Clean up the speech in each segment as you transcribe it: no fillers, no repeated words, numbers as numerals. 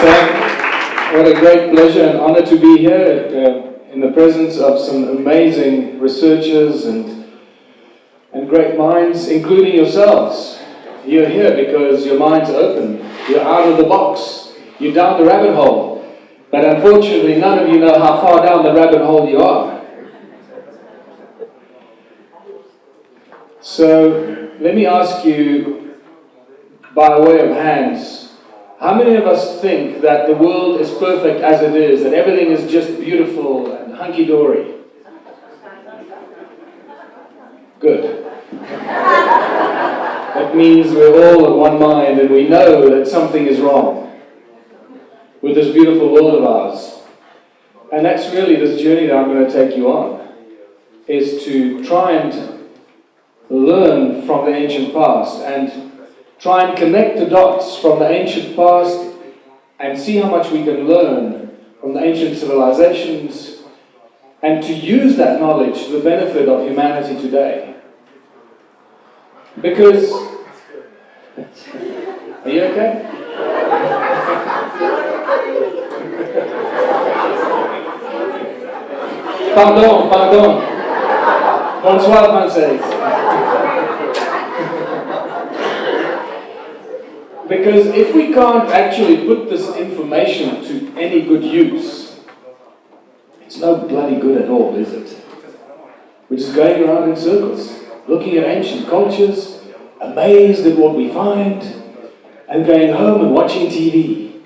Sam. What a great pleasure and honor to be here in the presence of some amazing researchers and great minds, including yourselves. You're here because your mind's open. You're out of the box. You're down the rabbit hole. But unfortunately, none of you know how far down the rabbit hole you are. So, let me ask you, by way of hands, how many of us think that the world is perfect as it is, that everything is just beautiful and hunky-dory? Good. That means we're all of one mind and we know that something is wrong with this beautiful world of ours. And that's really this journey that I'm going to take you on, is to try and learn from the ancient past and try and connect the dots from the ancient past and see how much we can learn from the ancient civilizations and to use that knowledge to the benefit of humanity today. Because, are you okay? Pardon. Bonsoir, Française. Because if we can't actually put this information to any good use, it's no bloody good at all, is it? We're just going around in circles, looking at ancient cultures, amazed at what we find, and going home and watching TV,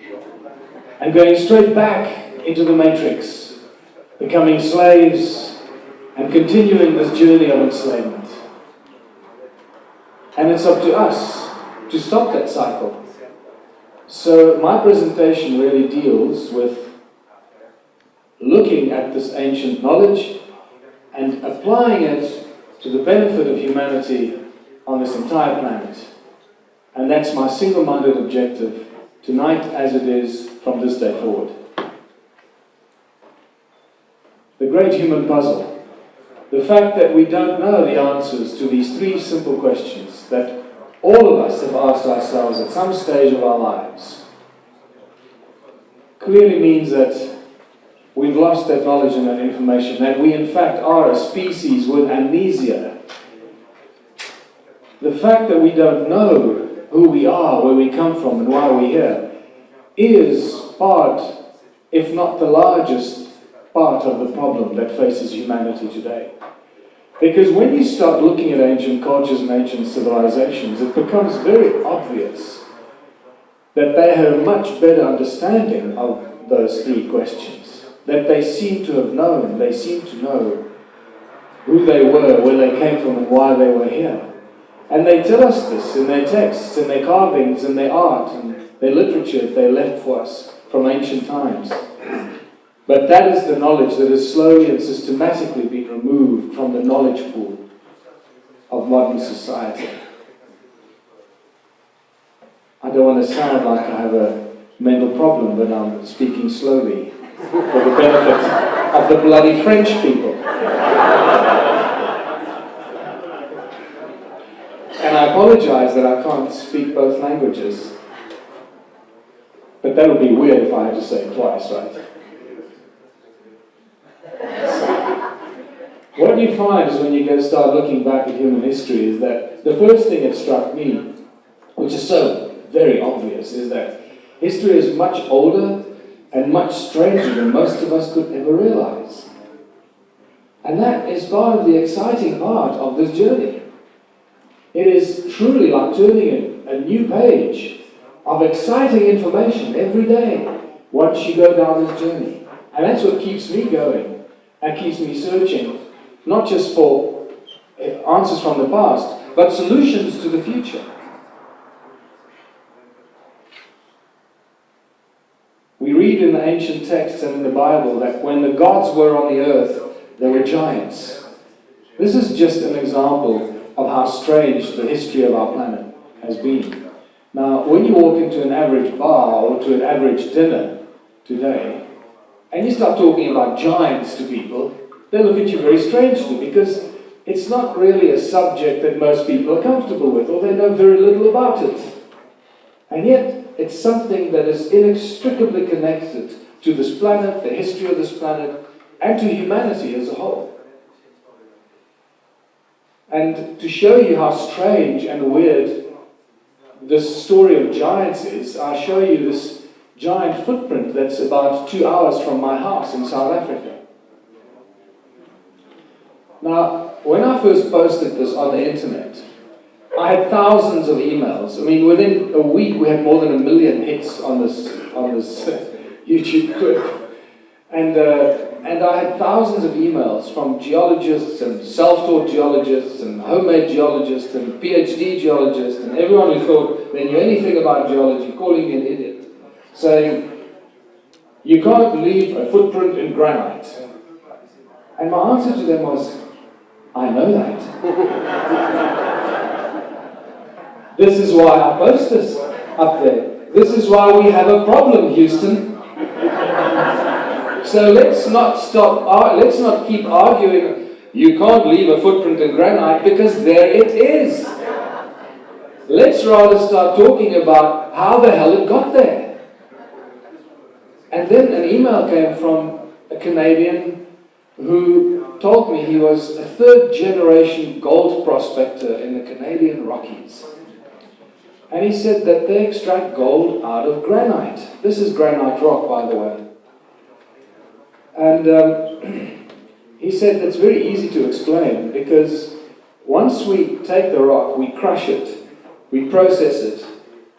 and going straight back into the matrix, becoming slaves, and continuing this journey of enslavement. And it's up to us to stop that cycle. So my presentation really deals with looking at this ancient knowledge and applying it to the benefit of humanity on this entire planet. And that's my single-minded objective tonight as it is from this day forward. The great human puzzle. The fact that we don't know the answers to these three simple questions that all of us have asked ourselves at some stage of our lives clearly means that we've lost that knowledge and that information, that we in fact are a species with amnesia. The fact that we don't know who we are, where we come from and why we're here is part, if not the largest part of the problem that faces humanity today. Because when you start looking at ancient cultures and ancient civilizations, it becomes very obvious that they had a much better understanding of those three questions. That they seem to have known, they seem to know who they were, where they came from and why they were here. And they tell us this in their texts, in their carvings, in their art, and their literature they left for us from ancient times. But that is the knowledge that has slowly and systematically been removed from the knowledge pool of modern society. I don't want to sound like I have a mental problem, but I'm speaking slowly for the benefit of the bloody French people. And I apologize that I can't speak both languages. But that would be weird if I had to say it twice, right? What you find is when you start looking back at human history is that the first thing that struck me, which is so very obvious, is that history is much older and much stranger than most of us could ever realize. And that is part of the exciting part of this journey. It is truly like turning a new page of exciting information every day once you go down this journey. And that's what keeps me going and keeps me searching, not just for answers from the past, but solutions to the future. We read in the ancient texts and in the Bible that when the gods were on the earth, there were giants. This is just an example of how strange the history of our planet has been. Now, when you walk into an average bar or to an average dinner today, and you start talking about giants to people, they look at you very strangely because it's not really a subject that most people are comfortable with, or they know very little about it. And yet, It's something that is inextricably connected to this planet, the history of this planet, and to humanity as a whole. And to show you how strange and weird this story of giants is, I'll show you this giant footprint that's about 2 hours from my house in South Africa. Now, when I first posted this on the internet, I had thousands of emails. I mean, within a week we had more than 1 million hits on this YouTube clip. And I had thousands of emails from geologists and self-taught geologists and homemade geologists and PhD geologists and everyone who thought they knew anything about geology calling me an idiot, saying, you can't leave a footprint in granite. And my answer to them was, I know that. This is why I post this up there. This is why we have a problem, Houston. So let's not keep arguing, you can't leave a footprint in granite, because there it is. Let's rather start talking about how the hell it got there. And then an email came from a Canadian who told me he was a third-generation gold prospector in the Canadian Rockies. And he said that they extract gold out of granite. This is granite rock, by the way. And he said it's very easy to explain, because once we take the rock, we crush it, we process it,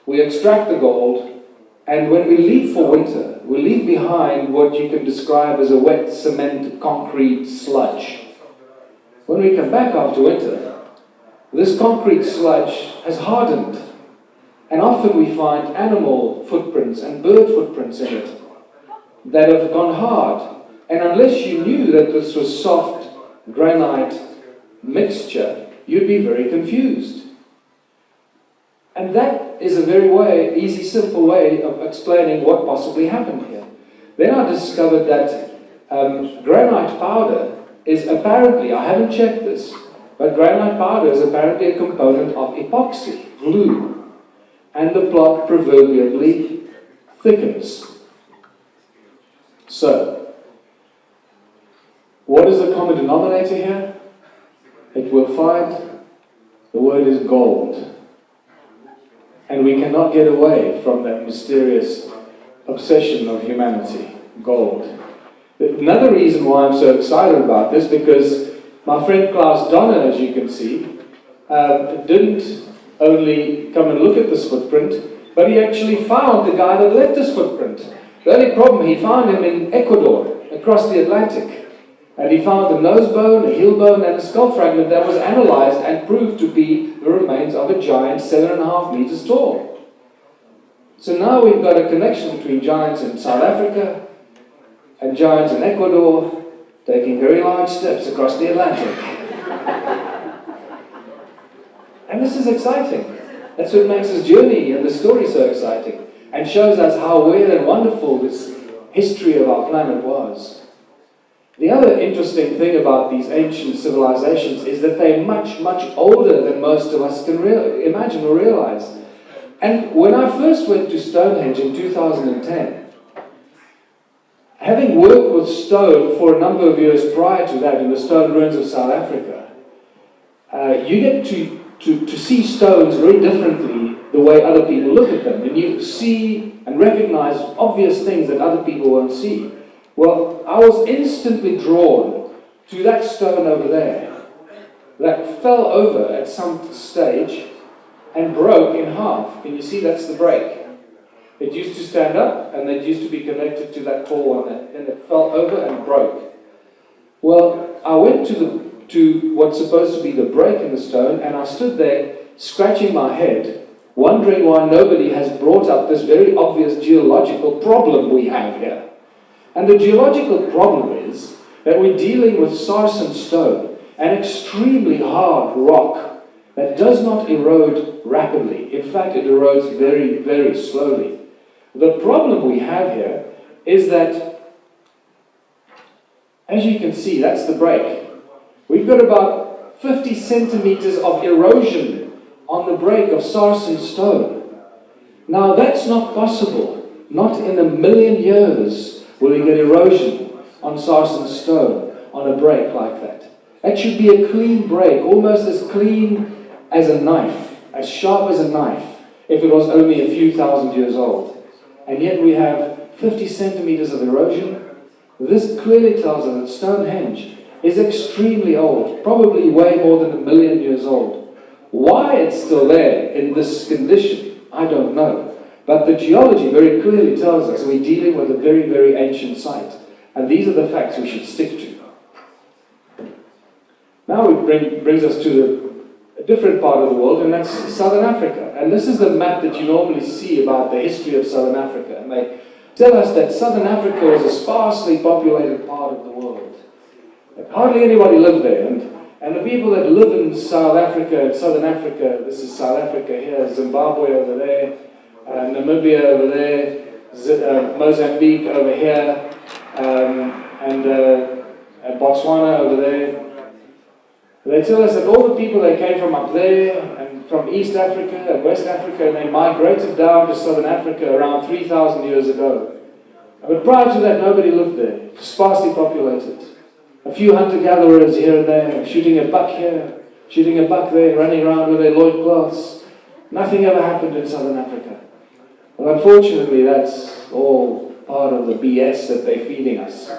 we extract the gold, and when we leave for winter, we leave behind what you can describe as a wet cement concrete sludge. When we come back after winter, this concrete sludge has hardened, and often we find animal footprints and bird footprints in it that have gone hard. And unless you knew that this was soft granite mixture, you'd be very confused. And that is a very easy, simple way of explaining what possibly happened here. Then I discovered that granite powder is apparently, I haven't checked this, but granite powder is apparently a component of epoxy, glue. And the plot proverbially thickens. So, what is the common denominator here? It will find the word is gold. And we cannot get away from that mysterious obsession of humanity, gold. Another reason why I'm so excited about this, because my friend Klaus Donner, as you can see, didn't only come and look at this footprint, but he actually found the guy that left this footprint. The only problem, he found him in Ecuador, across the Atlantic. And he found a nose bone, a heel bone, and a skull fragment that was analyzed and proved to be the remains of a giant 7.5 meters tall. So now we've got a connection between giants in South Africa and giants in Ecuador, taking very large steps across the Atlantic. And this is exciting. That's what makes this journey and the story so exciting, and shows us how weird and wonderful this history of our planet was. The other interesting thing about these ancient civilizations is that they're much, much older than most of us can imagine or realize. And when I first went to Stonehenge in 2010, having worked with stone for a number of years prior to that in the stone ruins of South Africa, you get to see stones very differently the way other people look at them. And you see and recognize obvious things that other people won't see. Well, I was instantly drawn to that stone over there that fell over at some stage and broke in half. Can you see that's the break? It used to stand up and it used to be connected to that core one, and it fell over and broke. Well, I went to what's supposed to be the break in the stone, and I stood there scratching my head, wondering why nobody has brought up this very obvious geological problem we have here. And the geological problem is that we're dealing with sarsen stone, an extremely hard rock that does not erode rapidly. In fact, it erodes very, very slowly. The problem we have here is that, as you can see, that's the break. We've got about 50 centimeters of erosion on the break of sarsen stone. Now that's not possible. Not in a million years will we get erosion on sarsen stone on a break like that. That should be a clean break, almost as clean as a knife, as sharp as a knife, if it was only a few thousand years old. And yet we have 50 centimeters of erosion. This clearly tells us that Stonehenge is extremely old, probably way more than 1 million years old. Why it's still there in this condition, I don't know. But the geology very clearly tells us we're dealing with a very, very ancient site. And these are the facts we should stick to. Now it brings us to a different part of the world, and that's Southern Africa. And this is the map that you normally see about the history of Southern Africa. And they tell us that Southern Africa was a sparsely populated part of the world. Hardly anybody lived there. And the people that live in South Africa and Southern Africa, this is South Africa here, Zimbabwe over there, Namibia over there, Mozambique over here, and Botswana over there. They tell us that all the people that came from up there, and from East Africa and West Africa, and they migrated down to Southern Africa around 3,000 years ago. But prior to that, nobody lived there, sparsely populated. A few hunter-gatherers here and there, shooting a buck here, shooting a buck there, running around with their loincloths. Nothing ever happened in Southern Africa. Well, unfortunately, that's all part of the BS that they're feeding us.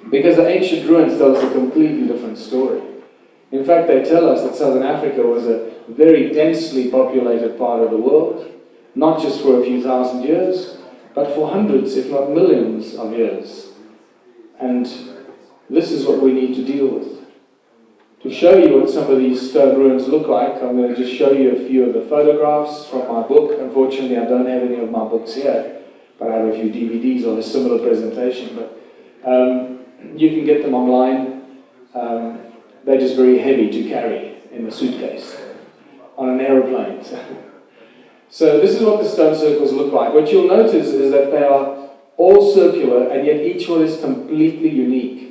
Because the ancient ruins tell us a completely different story. In fact, they tell us that Southern Africa was a very densely populated part of the world, not just for a few thousand years, but for hundreds, if not millions of years. And this is what we need to deal with. To show you what some of these stone ruins look like, I'm going to just show you a few of the photographs from my book. Unfortunately, I don't have any of my books here, but I have a few DVDs on a similar presentation. But you can get them online. They're just very heavy to carry in a suitcase on an aeroplane. So this is what the stone circles look like. What you'll notice is that they are all circular, and yet each one is completely unique.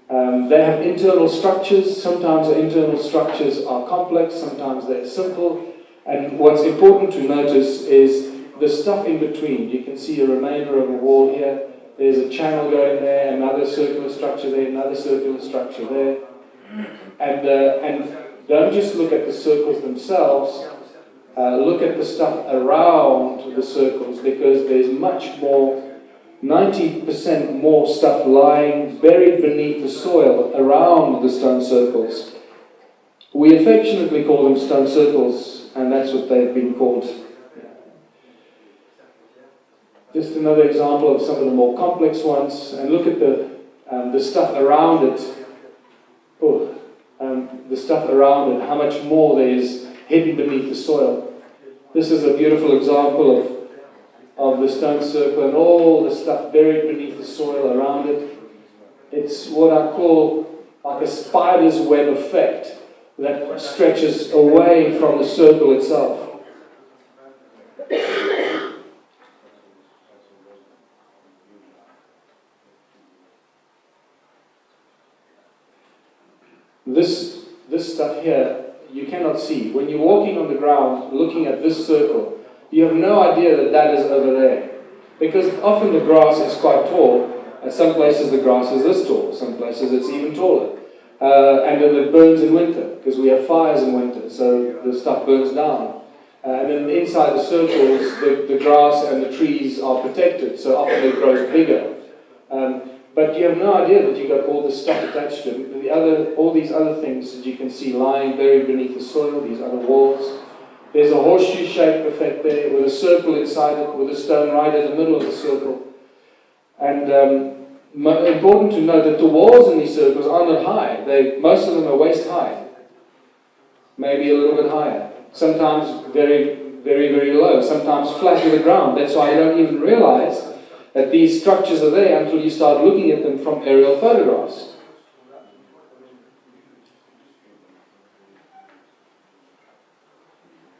They have internal structures. Sometimes the internal structures are complex, sometimes they're simple. And what's important to notice is the stuff in between. You can see a remainder of a wall here. There's a channel going there, another circular structure there, another circular structure there. And don't just look at the circles themselves, look at the stuff around the circles, because there's much more, 90% more stuff lying buried beneath the soil around the stone circles. We affectionately call them stone circles, and that's what they've been called. Just another example of some of the more complex ones, and look at the stuff around it. The stuff around it, how much more there is hidden beneath the soil. This is a beautiful example of the stone circle and all the stuff buried beneath the soil around it. It's what I call like a spider's web effect that stretches away from the circle itself. This stuff here, you cannot see. When you're walking on the ground, looking at this circle, you have no idea that that is over there. Because often the grass is quite tall. At some places the grass is this tall, some places it's even taller. And then it burns in winter, because we have fires in winter, so the stuff burns down. And then inside the circles, the grass and the trees are protected, so often it grows bigger. But you have no idea that you've got all this stuff attached to it. All these other things that you can see lying buried beneath the soil, these other walls. There's a horseshoe-shaped effect there with a circle inside it, with a stone right in the middle of the circle. And important to note that the walls in these circles aren't that high. Most of them are waist high, maybe a little bit higher. Sometimes very, very, very low. Sometimes flat to the ground. That's why you don't even realize that these structures are there until you start looking at them from aerial photographs.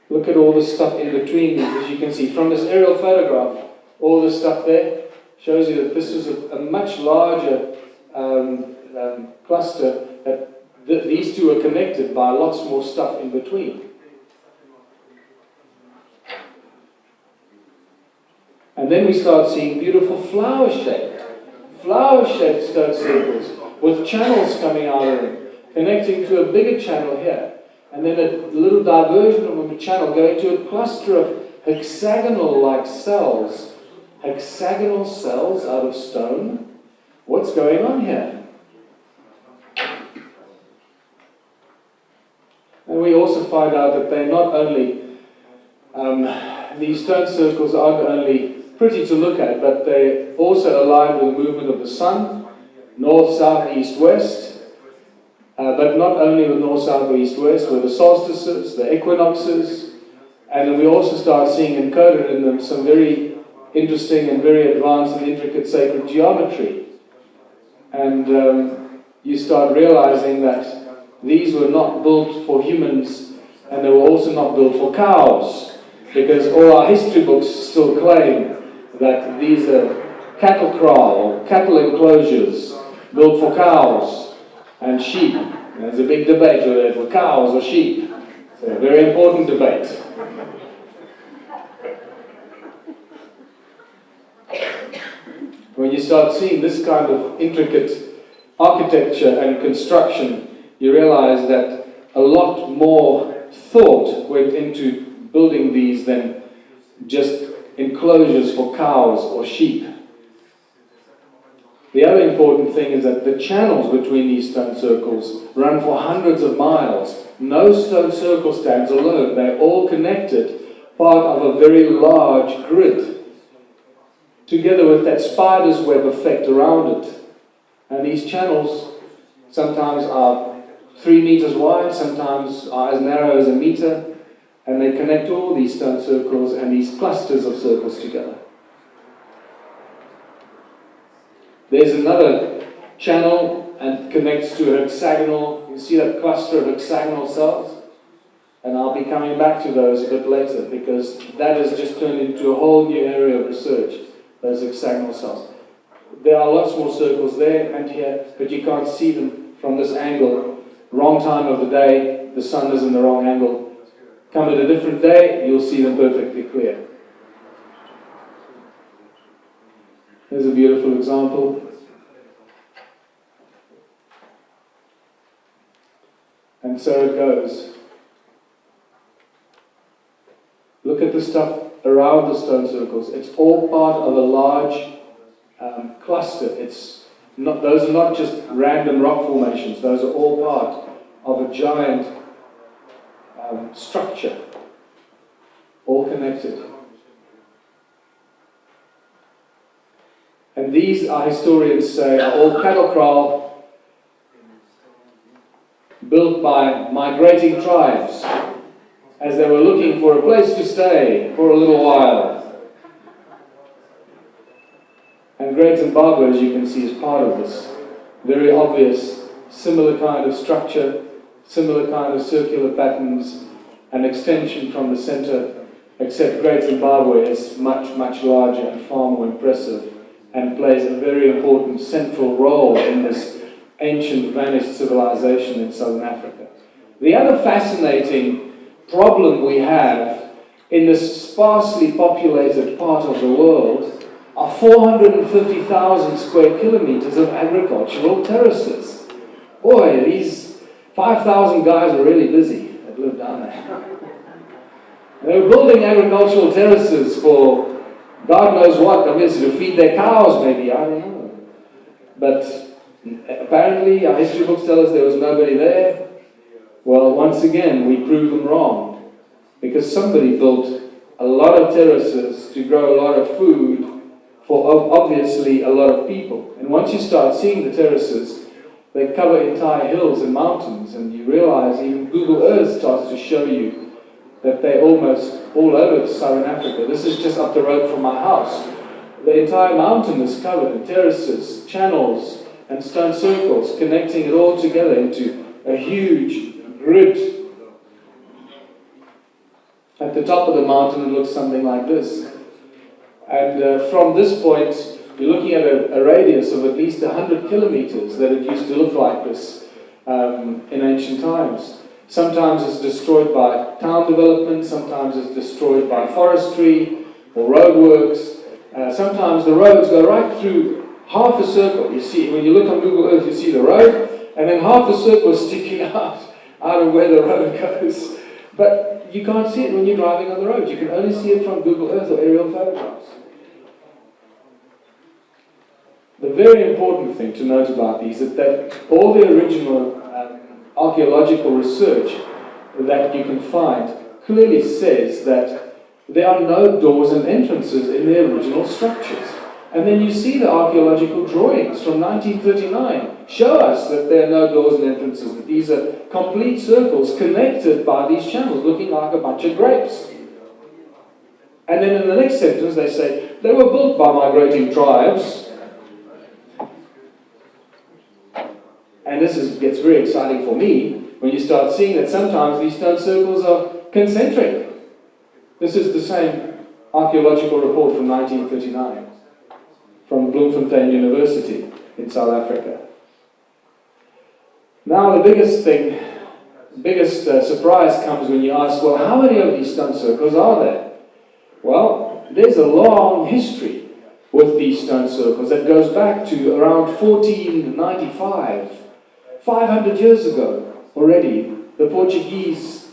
Look at all the stuff in between, as you can see from this aerial photograph. All the stuff there shows you that this is a much larger cluster, that these two are connected by lots more stuff in between. And then we start seeing beautiful flower-shaped stone circles with channels coming out of them, connecting to a bigger channel here. And then a little diversion of a channel going to a cluster of hexagonal-like cells. Hexagonal cells out of stone? What's going on here? And we also find out that they're not only, these stone circles aren't only pretty to look at, but they also align with the movement of the sun, north, south, east, west. But not only with north, south, east, west, with the solstices, the equinoxes, and then we also start seeing encoded in them some very interesting and very advanced and intricate sacred geometry. And you start realizing that these were not built for humans, and they were also not built for cows, because all our history books still claim that these are cattle kraal, or cattle enclosures, built for cows and sheep. And there's a big debate whether it were cows or sheep. It's a very important debate. When you start seeing this kind of intricate architecture and construction, you realize that a lot more thought went into building these than just enclosures for cows or sheep. The other important thing is that the channels between these stone circles run for hundreds of miles. No stone circle stands alone. They're all connected, part of a very large grid, together with that spider's web effect around it. And these channels sometimes are 3 meters wide, sometimes are as narrow as a meter, and they connect all these stone circles and these clusters of circles together. There's another channel and connects to a hexagonal, you see that cluster of hexagonal cells? And I'll be coming back to those a bit later, because that has just turned into a whole new area of research, those hexagonal cells. There are lots more circles there and here, but you can't see them from this angle. Wrong time of the day, the sun is in the wrong angle. Come at a different day, you'll see them perfectly clear. Here's a beautiful example. And so it goes. Look at the stuff around the stone circles. It's all part of a large cluster. Those are not just random rock formations. Those are all part of a giant structure, all connected. And these, our historians say, are all cattle kraal built by migrating tribes as they were looking for a place to stay for a little while. And Great Zimbabwe, as you can see, is part of this. Very obvious, similar kind of structure, similar kind of circular patterns, an extension from the center, except Great Zimbabwe is much, much larger and far more impressive and plays a very important central role in this ancient vanished civilization in southern Africa. The other fascinating problem we have in this sparsely populated part of the world are 450,000 square kilometers of agricultural terraces. Boy, these 5,000 guys are really busy that live down there. They were building agricultural terraces for God knows what, obviously to feed their cows maybe, I don't know. But apparently our history books tell us there was nobody there. Well, once again, we prove them wrong, because somebody built a lot of terraces to grow a lot of food for obviously a lot of people. And once you start seeing the terraces, they cover entire hills and mountains, and you realize even Google Earth starts to show you that they're almost all over southern Africa. This is just up the road from my house. The entire mountain is covered in terraces, channels, and stone circles, connecting it all together into a huge grid. At the top of the mountain, it looks something like this. And from this point, you're looking at a radius of at least 100 kilometers that it used to look like this in ancient times. Sometimes it's destroyed by town development, sometimes it's destroyed by forestry or roadworks, Sometimes the roads go right through half a circle. You see, when you look on Google Earth, you see the road, and then half the circle is sticking out of where the road goes. But you can't see it when you're driving on the road. You can only see it from Google Earth or aerial photographs. The very important thing to note about these is that all the original archaeological research that you can find clearly says that there are no doors and entrances in the original structures. And then you see the archaeological drawings from 1939 show us that there are no doors and entrances, that these are complete circles connected by these channels, looking like a bunch of grapes. And then in the next sentence they say, they were built by migrating tribes. And this gets very exciting for me when you start seeing that sometimes these stone circles are concentric. This is the same archaeological report from 1939 from Bloemfontein University in South Africa. Now the biggest surprise comes when you ask, well, how many of these stone circles are there? Well, there's a long history with these stone circles that goes back to around 1495. 500 years ago already, the Portuguese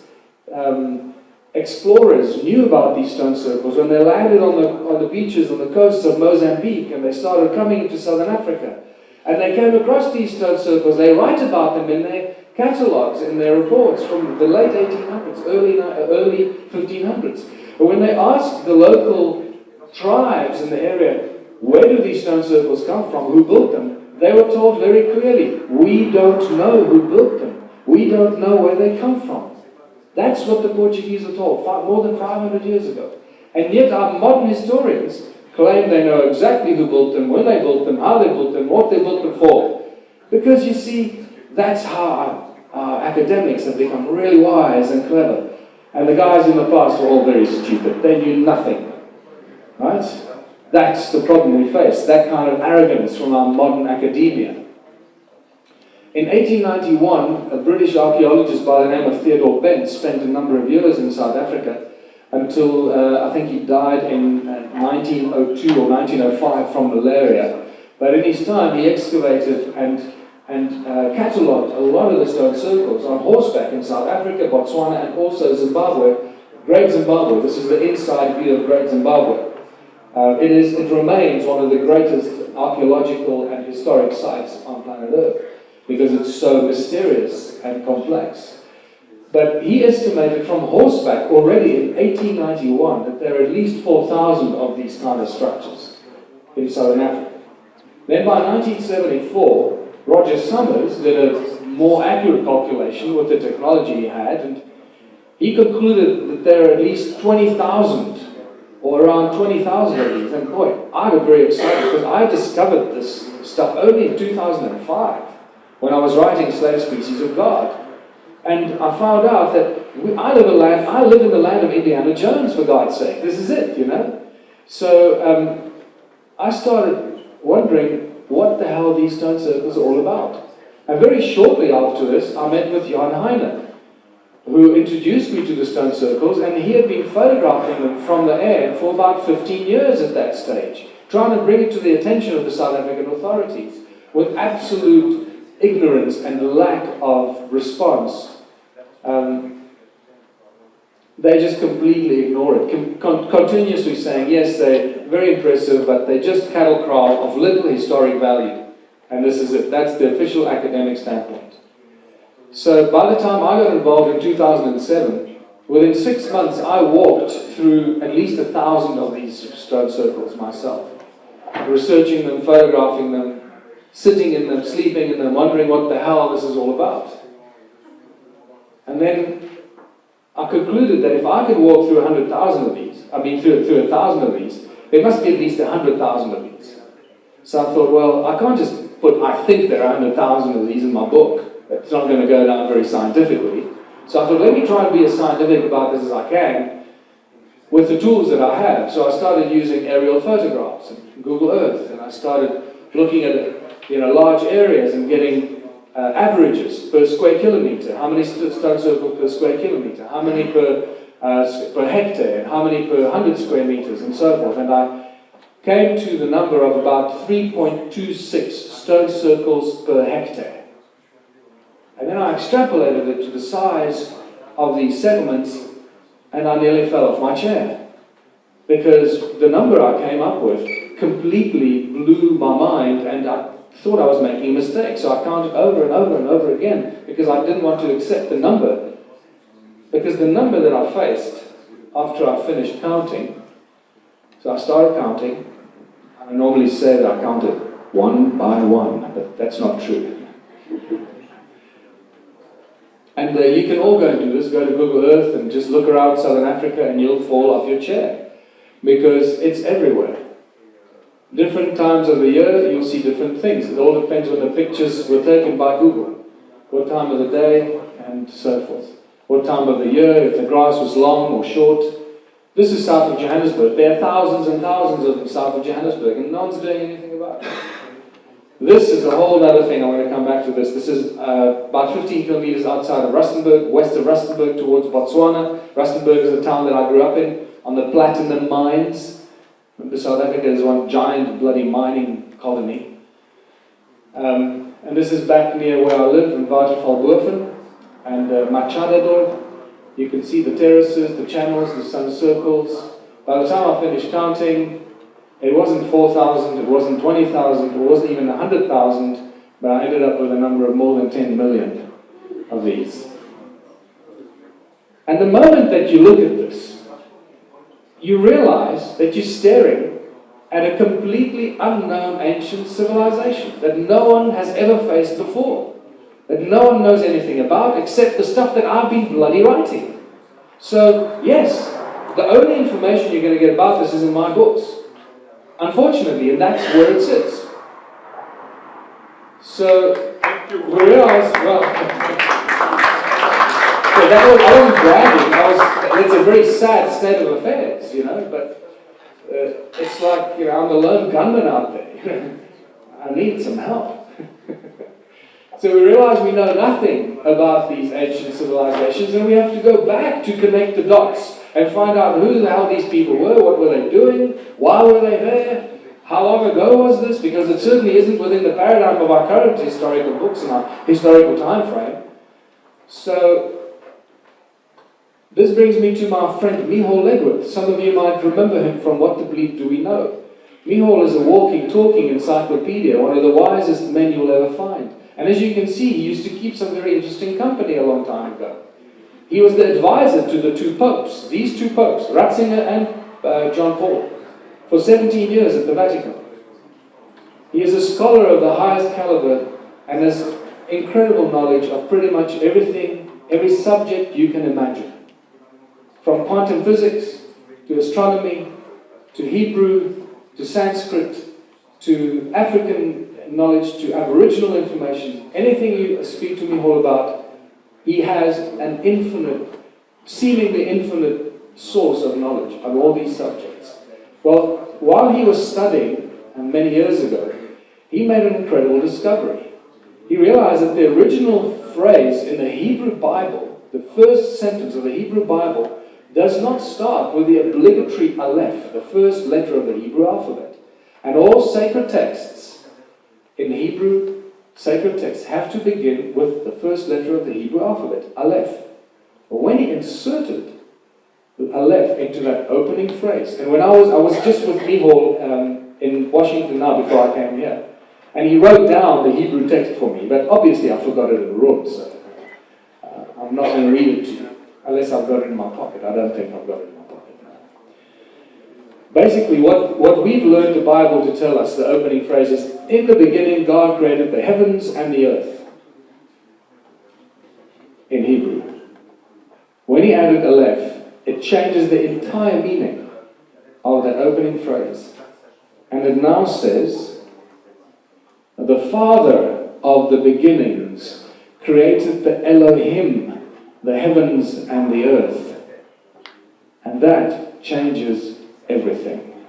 explorers knew about these stone circles when they landed on the beaches on the coasts of Mozambique, and they started coming into southern Africa. And they came across these stone circles. They write about them in their catalogues, in their reports from the late 1800s, early 1500s. But when they asked the local tribes in the area, where do these stone circles come from, who built them, they were told very clearly, we don't know who built them. We don't know where they come from. That's what the Portuguese were told more than 500 years ago. And yet our modern historians claim they know exactly who built them, when they built them, how they built them, what they built them for. Because you see, that's how our academics have become really wise and clever. And the guys in the past were all very stupid. They knew nothing. Right? That's the problem we face, that kind of arrogance from our modern academia. In 1891, a British archaeologist by the name of Theodore Bent spent a number of years in South Africa until I think he died in 1902 or 1905 from malaria. But in his time, he excavated and catalogued a lot of the stone circles on horseback in South Africa, Botswana, and also Zimbabwe, Great Zimbabwe. This is the inside view of Great Zimbabwe. It remains one of the greatest archaeological and historic sites on planet Earth because it's so mysterious and complex. But he estimated from horseback already in 1891 that there are at least 4,000 of these kind of structures in southern Africa. Then by 1974, Roger Summers did a more accurate calculation with the technology he had, and he concluded that there are at least 20,000 or around 20,000 of these. And boy, I got very excited because I discovered this stuff only in 2005 when I was writing Slave Species of God. And I found out that I live in the land of Indiana Jones, for God's sake. This is it, you know. So I started wondering what the hell these stone circles are all about. And very shortly after this, I met with Jan Heine, who introduced me to the stone circles, and he had been photographing them from the air for about 15 years at that stage, trying to bring it to the attention of the South African authorities, with absolute ignorance and lack of response. They just completely ignore it, continuously saying, yes, they're very impressive, but they're just cattle kraal of little historic value. And this is it. That's the official academic standpoint. So by the time I got involved in 2007, within 6 months I walked through at least 1,000 of these stone circles myself, researching them, photographing them, sitting in them, sleeping in them, wondering what the hell this is all about. And then I concluded that if I could walk through 100,000 of these, through 1,000 of these, there must be at least 100,000 of these. So I thought, well, I can't just put, I think there are 100,000 of these in my book. It's not going to go down very scientifically. So I thought, let me try and be as scientific about this as I can with the tools that I have. So I started using aerial photographs and Google Earth, and I started looking at large areas and getting averages per square kilometer. How many stone circles per square kilometer? How many per hectare? And how many per 100 square meters? And so forth. And I came to the number of about 3.26 stone circles per hectare. And then I extrapolated it to the size of these settlements, and I nearly fell off my chair. Because the number I came up with completely blew my mind, and I thought I was making a mistake. So I counted over and over and over again, because I didn't want to accept the number. Because the number that I faced after I finished counting, so I started counting. I normally say that I counted one by one, but that's not true. And you can all go and do this. Go to Google Earth and just look around Southern Africa and you'll fall off your chair. Because it's everywhere. Different times of the year, you'll see different things. It all depends when the pictures were taken by Google. What time of the day, and so forth. What time of the year, if the grass was long or short. This is south of Johannesburg. There are thousands and thousands of them south of Johannesburg, and no one's doing anything about it. This is a whole other thing. I'm going to come back to this. This is about 15 kilometers outside of Rustenburg, west of Rustenburg towards Botswana. Rustenburg is a town that I grew up in, on the platinum mines. Remember, South Africa is one giant bloody mining colony. And this is back near where I live, in Watervalboven and Machadodorp. You can see the terraces, the channels, the sun circles. By the time I finished counting, it wasn't 4,000, it wasn't 20,000, it wasn't even 100,000, but I ended up with a number of more than 10 million of these. And the moment that you look at this, you realize that you're staring at a completely unknown ancient civilization that no one has ever faced before, that no one knows anything about except the stuff that I've been bloody writing. So, yes, the only information you're going to get about this is in my books. Unfortunately, and that's where it sits. So, we realize, well, I wasn't bragging, it's a very sad state of affairs, but it's like, I'm a lone gunman out there. I need some help. So we realize we know nothing about these ancient civilizations, and we have to go back to connect the dots and find out who the hell these people were, what were they doing, why were they there, how long ago was this, because it certainly isn't within the paradigm of our current historical books and our historical time frame. So, this brings me to my friend Michal Legworth. Some of you might remember him from What the Bleep Do We Know? Michal is a walking, talking encyclopedia, one of the wisest men you'll ever find. And as you can see, he used to keep some very interesting company a long time ago. He was the advisor to the two popes, these two popes, Ratzinger and John Paul, for 17 years at the Vatican. He is a scholar of the highest caliber and has incredible knowledge of pretty much everything, every subject you can imagine. From quantum physics, to astronomy, to Hebrew, to Sanskrit, to African knowledge, to Aboriginal information, anything you speak to Michal about, he has an infinite, seemingly infinite source of knowledge on all these subjects. Well, while he was studying, and many years ago, he made an incredible discovery. He realized that the original phrase in the Hebrew Bible, the first sentence of the Hebrew Bible, does not start with the obligatory Aleph, the first letter of the Hebrew alphabet. And all sacred texts in Hebrew, sacred texts have to begin with the first letter of the Hebrew alphabet, Aleph. But when he inserted the Aleph into that opening phrase, and when I was just with Michal in Washington now before I came here, and he wrote down the Hebrew text for me, but obviously I forgot it in the room, so I'm not going to read it to you, unless I've got it in my pocket. I don't think I've got it in my pocket now. Basically, what we've learned the Bible to tell us, the opening phrase is, in the beginning God created the heavens and the earth. In Hebrew. When he added Aleph, it changes the entire meaning of that opening phrase. And it now says, the Father of the beginnings created the Elohim, the heavens and the earth. And that changes everything.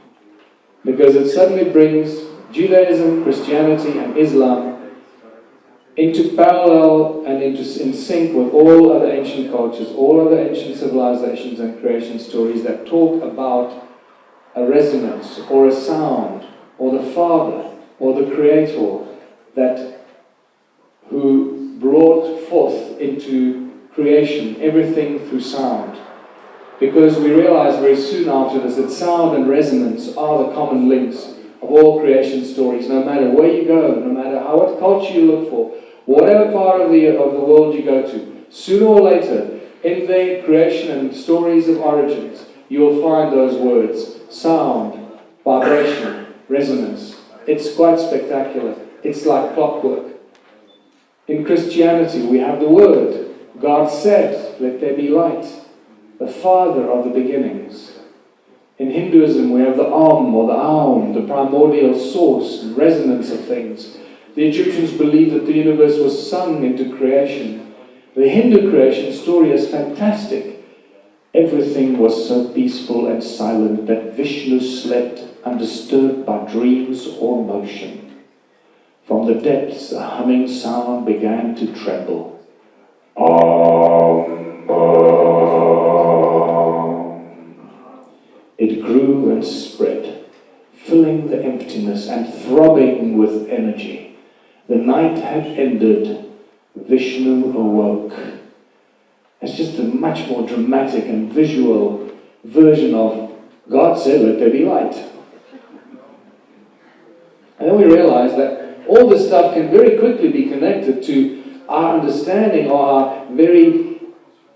Because it suddenly brings Judaism, Christianity and Islam into parallel and in sync with all other ancient cultures, all other ancient civilizations and creation stories that talk about a resonance or a sound, or the Father or the Creator who brought forth into creation everything through sound. Because we realize very soon after this that sound and resonance are the common links of all creation stories, no matter where you go, no matter what culture you look for, whatever part of the world you go to, sooner or later, in their creation and stories of origins, you will find those words: sound, vibration, resonance. It's quite spectacular. It's like clockwork. In Christianity, we have the Word. God said, "Let there be light," the Father of the beginnings. In Hinduism, we have the Om or the Aum, the primordial source and resonance of things. The Egyptians believed that the universe was sung into creation. The Hindu creation story is fantastic. Everything was so peaceful and silent that Vishnu slept undisturbed by dreams or motion. From the depths, a humming sound began to tremble. Om. It grew and spread, filling the emptiness and throbbing with energy. The night had ended. Vishnu awoke. It's just a much more dramatic and visual version of God said, "Let there be light." And then we realize that all this stuff can very quickly be connected to our understanding, or our very,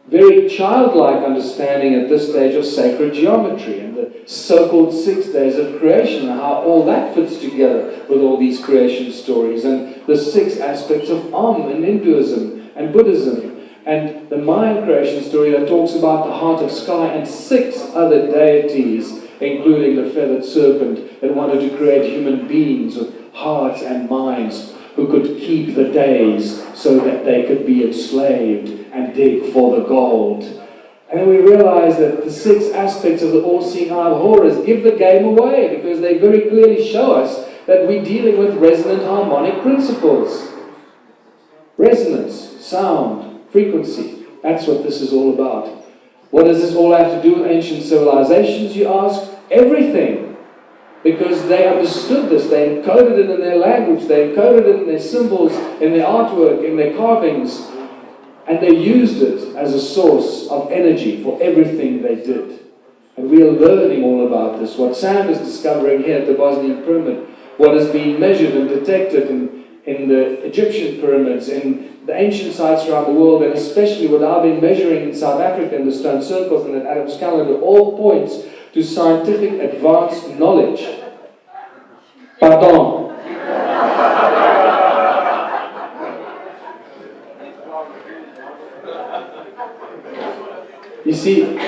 very childlike understanding at this stage of sacred geometry and the so-called 6 days of creation, and how all that fits together with all these creation stories, and the 6 aspects of Om in Hinduism and Buddhism, and the Mayan creation story that talks about the heart of sky and 6 other deities, including the feathered serpent that wanted to create human beings with hearts and minds who could keep the days so that they could be enslaved and dig for the gold. And we realize that the 6 aspects of the all-seeing eye of Horus give the game away, because they very clearly show us that we're dealing with resonant harmonic principles. Resonance, sound, frequency. That's what this is all about. What does this all have to do with ancient civilizations, you ask? Everything. Because they understood this, they encoded it in their language, they encoded it in their symbols, in their artwork, in their carvings, and they used it as a source of energy for everything they did. And we are learning all about this. What Sam is discovering here at the Bosnian Pyramid, what has been measured and detected in the Egyptian pyramids, in the ancient sites around the world, and especially what I've been measuring in South Africa in the stone circles and at Adam's calendar, all points to scientific advanced knowledge. Pardon. You see,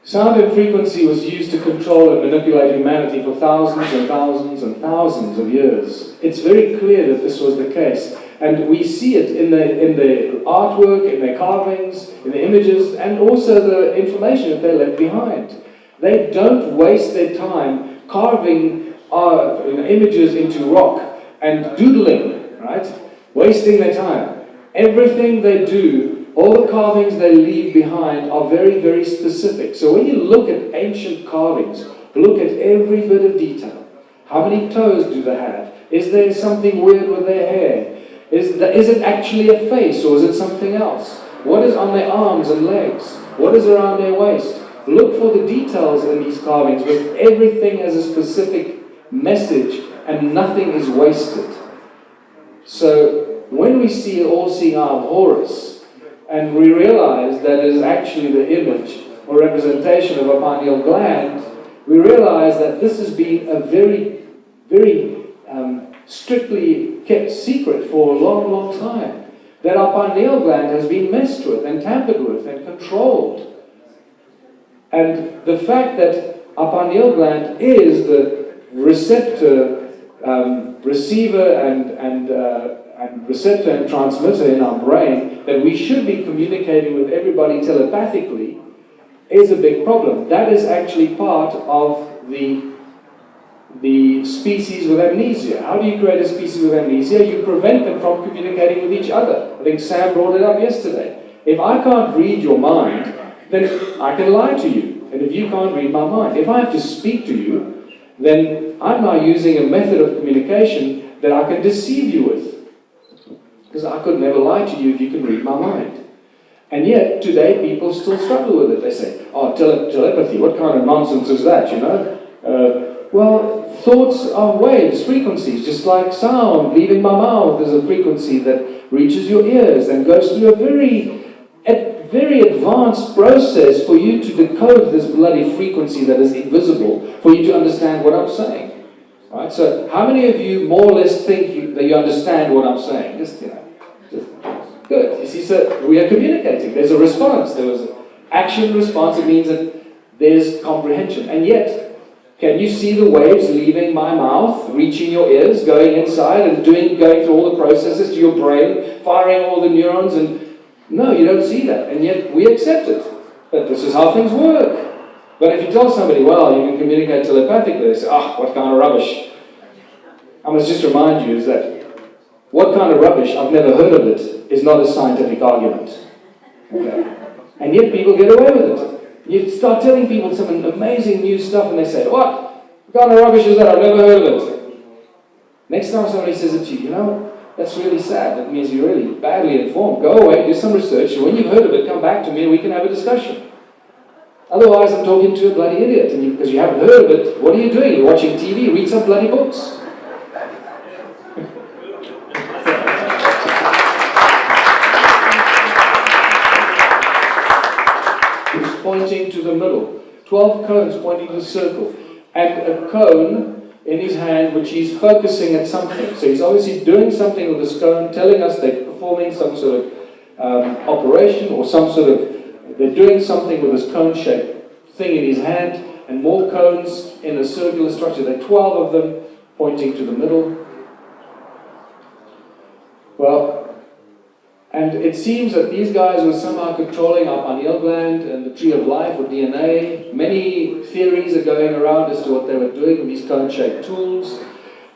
sound and frequency was used to control and manipulate humanity for thousands and thousands and thousands of years. It's very clear that this was the case. And we see it in the artwork, in their carvings, in the images, and also the information that they left behind. They don't waste their time carving images into rock and doodling, right? Wasting their time. Everything they do, all the carvings they leave behind are very, very specific. So when you look at ancient carvings, look at every bit of detail. How many toes do they have? Is there something weird with their hair? Is it actually a face, or is it something else? What is on their arms and legs? What is around their waist? Look for the details in these carvings, because everything has a specific message and nothing is wasted. So when we see the all-seeing eye of Horus, and we realize that it is actually the image or representation of a pineal gland, we realize that this has been a very, very strictly kept secret for a long, long time. That our pineal gland has been messed with and tampered with and controlled. And the fact that our pineal gland is the receptor, receiver and receptor and transmitter in our brain, that we should be communicating with everybody telepathically, is a big problem. That is actually part of the the species with amnesia. How do you create a species with amnesia? You prevent them from communicating with each other. I think Sam brought it up yesterday. If I can't read your mind, then I can lie to you. And if you can't read my mind, if I have to speak to you, then I'm now using a method of communication that I can deceive you with. Because I could never lie to you if you can read my mind. And yet, today, people still struggle with it. They say, oh, telepathy, what kind of nonsense is that, you know? Well, thoughts are waves, frequencies, just like sound leaving my mouth is a frequency that reaches your ears and goes through a very advanced process for you to decode this bloody frequency that is invisible, for you to understand what I'm saying. Right? So, how many of you more or less think that you understand what I'm saying? Just good. You see, so we are communicating. There's a response. There was an action response. It means that there's comprehension. And yet, can you see the waves leaving my mouth, reaching your ears, going inside and going through all the processes to your brain, firing all the neurons? And no, you don't see that. And yet we accept it. But this is how things work. But if you tell somebody, well, you can communicate telepathically, they say, ah, what kind of rubbish. I must just remind you is that what kind of rubbish, I've never heard of it, is not a scientific argument. Okay? And yet people get away with it. You start telling people some amazing new stuff and they say, what kind of rubbish is that? I've never heard of it. Next time somebody says it to you, you know, that's really sad. That means you're really badly informed. Go away, do some research, and when you've heard of it, come back to me and we can have a discussion. Otherwise, I'm talking to a bloody idiot, and because you haven't heard of it, what are you doing? You're watching TV, read some bloody books. Pointing to the middle. 12 cones pointing to the circle. And a cone in his hand which he's focusing at something. So he's obviously doing something with this cone, telling us they're performing some sort of operation or some sort of, they're doing something with this cone-shaped thing in his hand, and more cones in a circular structure. There are 12 of them pointing to the middle. Well, and it seems that these guys were somehow controlling our pineal gland and the tree of life or DNA. Many theories are going around as to what they were doing with these cone-shaped tools.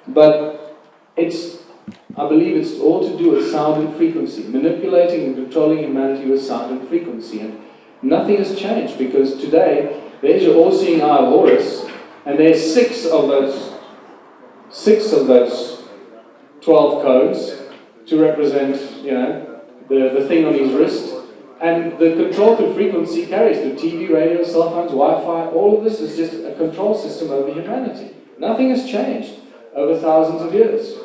But I believe it's all to do with sound and frequency, manipulating and controlling humanity with sound and frequency. And nothing has changed, because today, there's your all-seeing eye of Horus, and there's six of those 12 cones to represent, you know, the thing on his wrist, and the control through frequency carries through TV, radio, cell phones, Wi-Fi. All of this is just a control system over humanity. Nothing has changed over thousands of years.